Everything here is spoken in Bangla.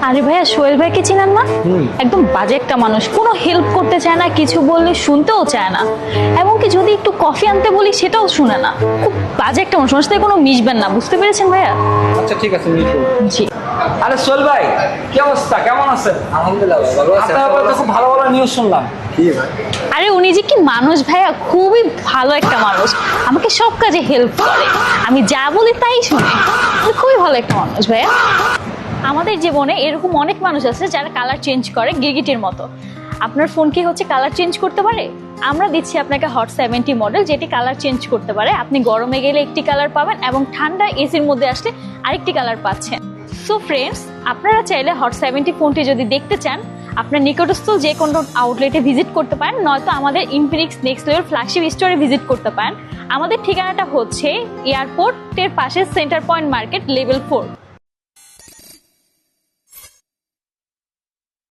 আরে ভাইয়া, সোহেল ভাইকে চিনেন না? একদম বাজে একটা মানুষ, কোনো হেল্প করতে চায় না, কিছু বললে শুনতেও চায় না, এমনকি যদি একটু কফি আনতে বলি সেটাও শুনে না। খুব বাজে একটা মানুষ, ওর সাথে কোনো মিশবেন না, বুঝতে পেরেছেন ভাইয়া? আচ্ছা ঠিক আছে, মিটবো। জি। আরে সোহেল ভাই, কি অবস্থা, কেমন আছেন? আলহামদুলিল্লাহ ভালো আছি। আপনার ব্যাপারে তো খুব ভালো ভালো নিউজ শুনলাম। কি ভাই? আরে উনি যে কি মানুষ ভাইয়া, খুবই ভালো একটা মানুষ, আমাকে সব কাজে হেল্প করে, আমি যা বলি তাই শুনে। উনি খুবই ভালো একটা মানুষ ভাইয়া। আমাদের জীবনে এরকম অনেক মানুষ আছে যারা কালার চেঞ্জ করে গিরগিটির মতো। আপনার ফোন কি হচ্ছে কালার চেঞ্জ করতে পারে? আমরা দিচ্ছি আপনাকে হট 70 মডেল, যেটি কালার চেঞ্জ করতে পারে। আপনি গরমে গেলে একটি কালার পাবেন এবং ঠান্ডা এসির মধ্যে আসলে আরেকটি কালার পাচ্ছেন। সো ফ্রেন্ডস, আপনারা চাইলে হট 70 ফোনটি যদি দেখতে চান, আপনার নিকটস্থ যে কোনো আউটলেটে ভিজিট করতে পারেন, নয়তো আমাদের ইনফিনিক্স নেক্সট লেভেল ফ্ল্যাগশিপ স্টোরে ভিজিট করতে পারেন। আমাদের ঠিকানাটা হচ্ছে এয়ারপোর্টের পাশে সেন্টার পয়েন্ট মার্কেট লেভেল 4।